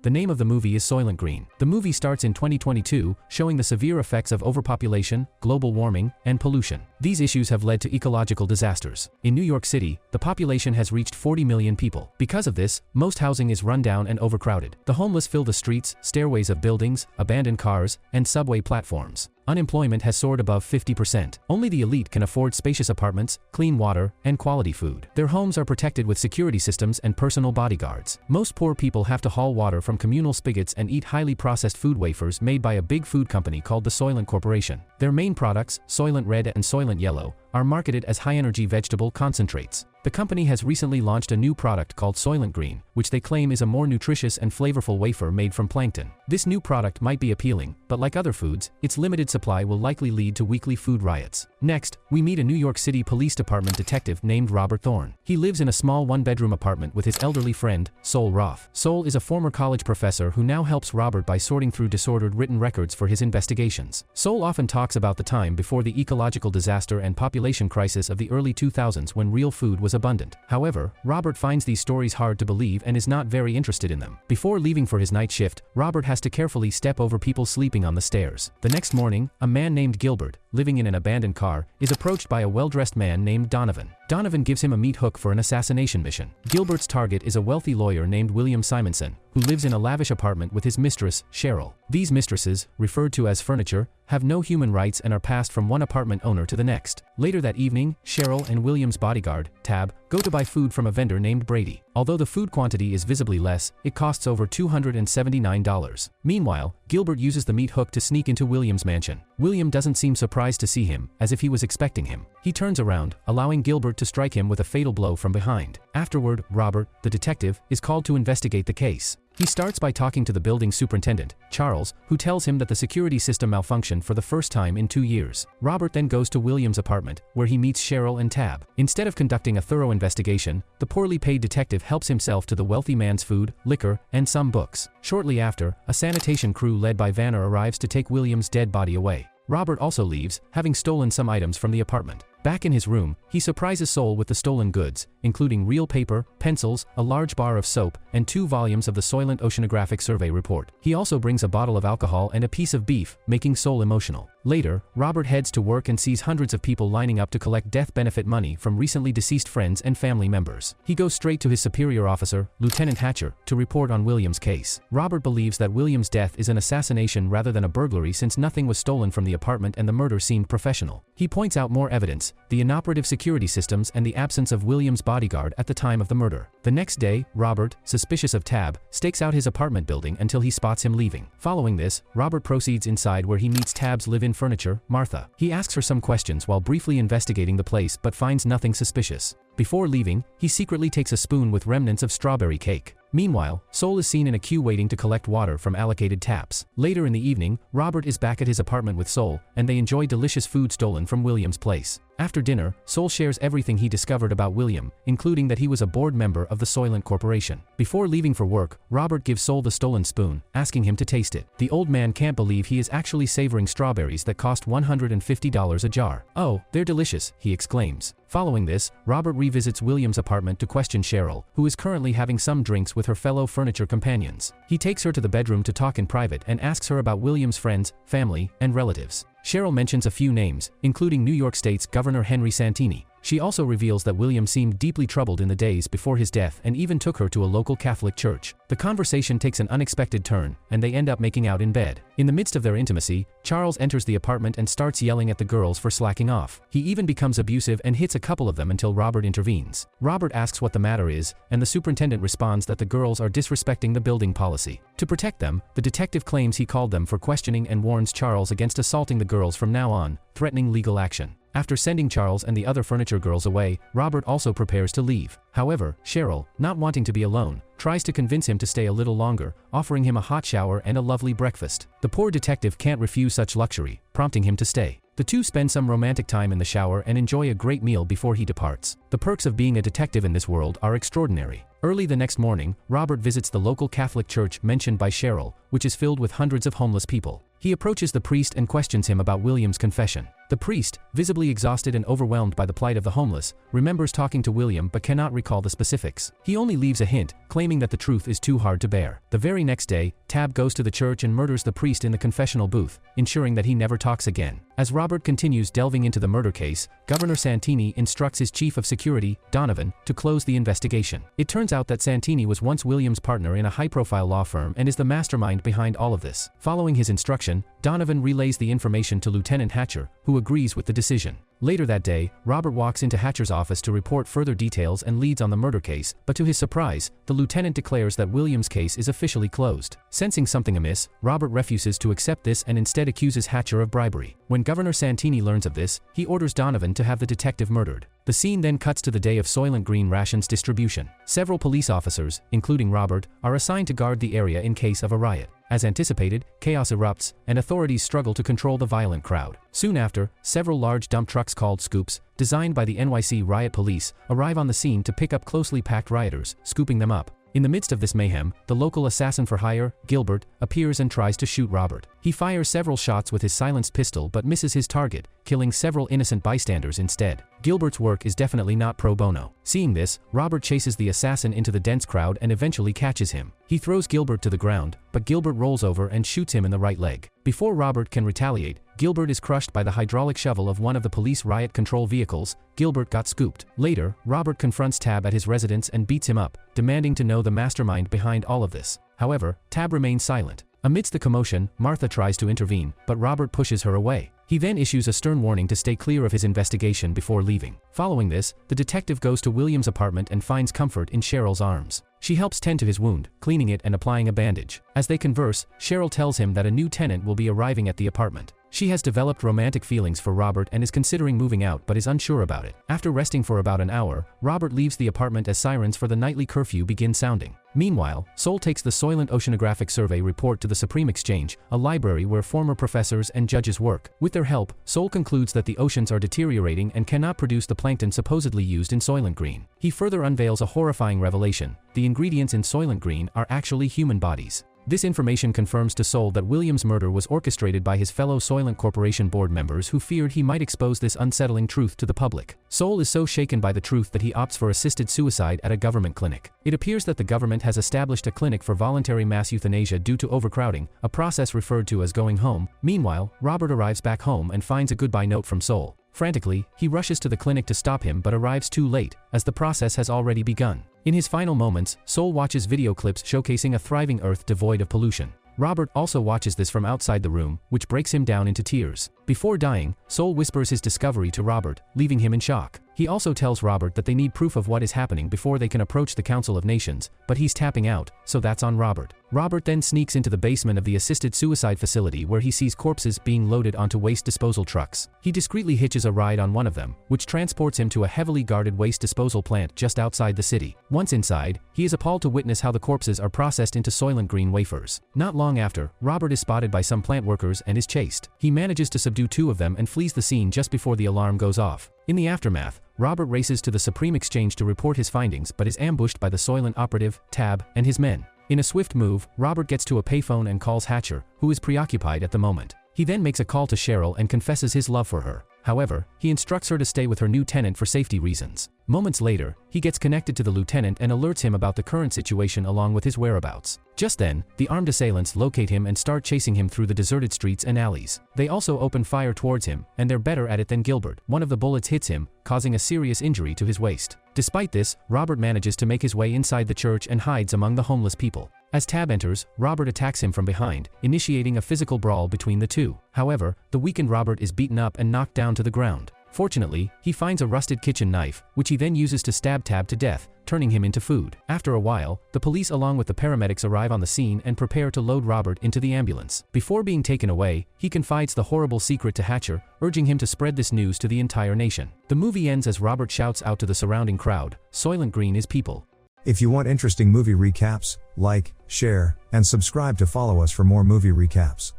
The name of the movie is Soylent Green. The movie starts in 2022, showing the severe effects of overpopulation, global warming, and pollution. These issues have led to ecological disasters. In New York City, the population has reached 40 million people. Because of this, most housing is run down and overcrowded. The homeless fill the streets, stairways of buildings, abandoned cars, and subway platforms. Unemployment has soared above 50%. Only the elite can afford spacious apartments, clean water, and quality food. Their homes are protected with security systems and personal bodyguards. Most poor people have to haul water from communal spigots and eat highly processed food wafers made by a big food company called the Soylent Corporation. Their main products, Soylent Red and Soylent Yellow, are marketed as high-energy vegetable concentrates. The company has recently launched a new product called Soylent Green, which they claim is a more nutritious and flavorful wafer made from plankton. This new product might be appealing, but like other foods, its limited supply will likely lead to weekly food riots. Next, we meet a New York City Police Department detective named Robert Thorne. He lives in a small one-bedroom apartment with his elderly friend, Sol Roth. Sol is a former college professor who now helps Robert by sorting through disordered written records for his investigations. Sol often talks about the time before the ecological disaster and population crisis of the early 2000s when real food was abundant. However, Robert finds these stories hard to believe and is not very interested in them. Before leaving for his night shift, Robert has to carefully step over people sleeping on the stairs. The next morning, a man named Gilbert, living in an abandoned car, is approached by a well-dressed man named Donovan. Donovan gives him a meat hook for an assassination mission. Gilbert's target is a wealthy lawyer named William Simonson, who lives in a lavish apartment with his mistress, Cheryl. These mistresses, referred to as furniture, have no human rights and are passed from one apartment owner to the next. Later that evening, Cheryl and William's bodyguard, Tab, go to buy food from a vendor named Brady. Although the food quantity is visibly less, it costs over $279. Meanwhile, Gilbert uses the meat hook to sneak into William's mansion. William doesn't seem surprised to see him, as if he was expecting him. He turns around, allowing Gilbert to strike him with a fatal blow from behind. Afterward, Robert, the detective, is called to investigate the case. He starts by talking to the building superintendent, Charles, who tells him that the security system malfunctioned for the first time in 2 years. Robert then goes to William's apartment, where he meets Cheryl and Tab. Instead of conducting a thorough investigation, the poorly paid detective helps himself to the wealthy man's food, liquor, and some books. Shortly after, a sanitation crew led by Vanner arrives to take William's dead body away. Robert also leaves, having stolen some items from the apartment. Back in his room, he surprises Sol with the stolen goods, including real paper, pencils, a large bar of soap, and 2 volumes of the Soylent Oceanographic Survey report. He also brings a bottle of alcohol and a piece of beef, making Sol emotional. Later, Robert heads to work and sees hundreds of people lining up to collect death benefit money from recently deceased friends and family members. He goes straight to his superior officer, Lieutenant Hatcher, to report on William's case. Robert believes that William's death is an assassination rather than a burglary since nothing was stolen from the apartment and the murder seemed professional. He points out more evidence, the inoperative security systems and the absence of William's bodyguard at the time of the murder. The next day, Robert, suspicious of Tab, stakes out his apartment building until he spots him leaving. Following this, Robert proceeds inside where he meets Tab's live-in furniture, Martha. He asks her some questions while briefly investigating the place but finds nothing suspicious. Before leaving, he secretly takes a spoon with remnants of strawberry cake. Meanwhile, Sol is seen in a queue waiting to collect water from allocated taps. Later in the evening, Robert is back at his apartment with Sol, and they enjoy delicious food stolen from William's place. After dinner, Sol shares everything he discovered about William, including that he was a board member of the Soylent Corporation. Before leaving for work, Robert gives Sol the stolen spoon, asking him to taste it. The old man can't believe he is actually savoring strawberries that cost $150 a jar. "Oh, they're delicious," he exclaims. Following this, Robert revisits William's apartment to question Cheryl, who is currently having some drinks with her fellow furniture companions. He takes her to the bedroom to talk in private and asks her about William's friends, family, and relatives. Cheryl mentions a few names, including New York State's Governor Henry Santini. She also reveals that William seemed deeply troubled in the days before his death and even took her to a local Catholic church. The conversation takes an unexpected turn, and they end up making out in bed. In the midst of their intimacy, Charles enters the apartment and starts yelling at the girls for slacking off. He even becomes abusive and hits a couple of them until Robert intervenes. Robert asks what the matter is, and the superintendent responds that the girls are disrespecting the building policy. To protect them, the detective claims he called them for questioning and warns Charles against assaulting the girls from now on, threatening legal action. After sending Charles and the other furniture girls away, Robert also prepares to leave. However, Cheryl, not wanting to be alone, tries to convince him to stay a little longer, offering him a hot shower and a lovely breakfast. The poor detective can't refuse such luxury, prompting him to stay. The two spend some romantic time in the shower and enjoy a great meal before he departs. The perks of being a detective in this world are extraordinary. Early the next morning, Robert visits the local Catholic church mentioned by Cheryl, which is filled with hundreds of homeless people. He approaches the priest and questions him about William's confession. The The priest, visibly exhausted and overwhelmed by the plight of the homeless, remembers talking to William but cannot recall the specifics. He only leaves a hint, claiming that the truth is too hard to bear. The very next day, Tab goes to the church and murders the priest in the confessional booth, ensuring that he never talks again. As Robert continues delving into the murder case, Governor Santini instructs his chief of security, Donovan, to close the investigation. It turns out that Santini was once William's partner in a high-profile law firm and is the mastermind behind all of this. Following his instruction, Donovan relays the information to Lieutenant Hatcher, who agrees with the decision. Later that day, Robert walks into Hatcher's office to report further details and leads on the murder case, but to his surprise, the lieutenant declares that William's case is officially closed. Sensing something amiss, Robert refuses to accept this and instead accuses Hatcher of bribery. When Governor Santini learns of this, he orders Donovan to have the detective murdered. The scene then cuts to the day of Soylent Green rations distribution. Several police officers, including Robert, are assigned to guard the area in case of a riot. As anticipated, chaos erupts, and authorities struggle to control the violent crowd. Soon after, several large dump trucks called scoops, designed by the NYC riot police, arrive on the scene to pick up closely packed rioters, scooping them up. In the midst of this mayhem, the local assassin for hire, Gilbert, appears and tries to shoot Robert. He fires several shots with his silenced pistol but misses his target, killing several innocent bystanders instead. Gilbert's work is definitely not pro bono. Seeing this, Robert chases the assassin into the dense crowd and eventually catches him. He throws Gilbert to the ground, but Gilbert rolls over and shoots him in the right leg. Before Robert can retaliate, Gilbert is crushed by the hydraulic shovel of one of the police riot control vehicles. Gilbert got scooped. Later, Robert confronts Tab at his residence and beats him up, demanding to know the mastermind behind all of this. However, Tab remains silent. Amidst the commotion, Martha tries to intervene, but Robert pushes her away. He then issues a stern warning to stay clear of his investigation before leaving. Following this, the detective goes to William's apartment and finds comfort in Cheryl's arms. She helps tend to his wound, cleaning it and applying a bandage. As they converse, Cheryl tells him that a new tenant will be arriving at the apartment. She has developed romantic feelings for Robert and is considering moving out but is unsure about it. After resting for about an hour, Robert leaves the apartment as sirens for the nightly curfew begin sounding. Meanwhile, Sol takes the Soylent Oceanographic Survey report to the Supreme Exchange, a library where former professors and judges work. With their help, Sol concludes that the oceans are deteriorating and cannot produce the plankton supposedly used in Soylent Green. He further unveils a horrifying revelation: the ingredients in Soylent Green are actually human bodies. This information confirms to Sol that William's murder was orchestrated by his fellow Soylent Corporation board members who feared he might expose this unsettling truth to the public. Sol is so shaken by the truth that he opts for assisted suicide at a government clinic. It appears that the government has established a clinic for voluntary mass euthanasia due to overcrowding, a process referred to as going home. Meanwhile, Robert arrives back home and finds a goodbye note from Sol. Frantically, he rushes to the clinic to stop him but arrives too late, as the process has already begun. In his final moments, Sol watches video clips showcasing a thriving Earth devoid of pollution. Robert also watches this from outside the room, which breaks him down into tears. Before dying, Sol whispers his discovery to Robert, leaving him in shock. He also tells Robert that they need proof of what is happening before they can approach the Council of Nations, but he's tapping out, so that's on Robert. Robert then sneaks into the basement of the assisted suicide facility where he sees corpses being loaded onto waste disposal trucks. He discreetly hitches a ride on one of them, which transports him to a heavily guarded waste disposal plant just outside the city. Once inside, he is appalled to witness how the corpses are processed into Soylent Green wafers. Not long after, Robert is spotted by some plant workers and is chased. He manages to subdue two of them and flees the scene just before the alarm goes off. In the aftermath, Robert races to the Supreme Exchange to report his findings but is ambushed by the Soylent operative, Tab, and his men. In a swift move, Robert gets to a payphone and calls Hatcher, who is preoccupied at the moment. He then makes a call to Cheryl and confesses his love for her. However, he instructs her to stay with her new tenant for safety reasons. Moments later, he gets connected to the lieutenant and alerts him about the current situation along with his whereabouts. Just then, the armed assailants locate him and start chasing him through the deserted streets and alleys. They also open fire towards him, and they're better at it than Gilbert. One of the bullets hits him, causing a serious injury to his waist. Despite this, Robert manages to make his way inside the church and hides among the homeless people. As Tab enters, Robert attacks him from behind, initiating a physical brawl between the two. However, the weakened Robert is beaten up and knocked down to the ground. Fortunately, he finds a rusted kitchen knife, which he then uses to stab Tab to death, turning him into food. After a while, the police along with the paramedics arrive on the scene and prepare to load Robert into the ambulance. Before being taken away, he confides the horrible secret to Hatcher, urging him to spread this news to the entire nation. The movie ends as Robert shouts out to the surrounding crowd, "Soylent Green is people." If you want interesting movie recaps, like, share, and subscribe to follow us for more movie recaps.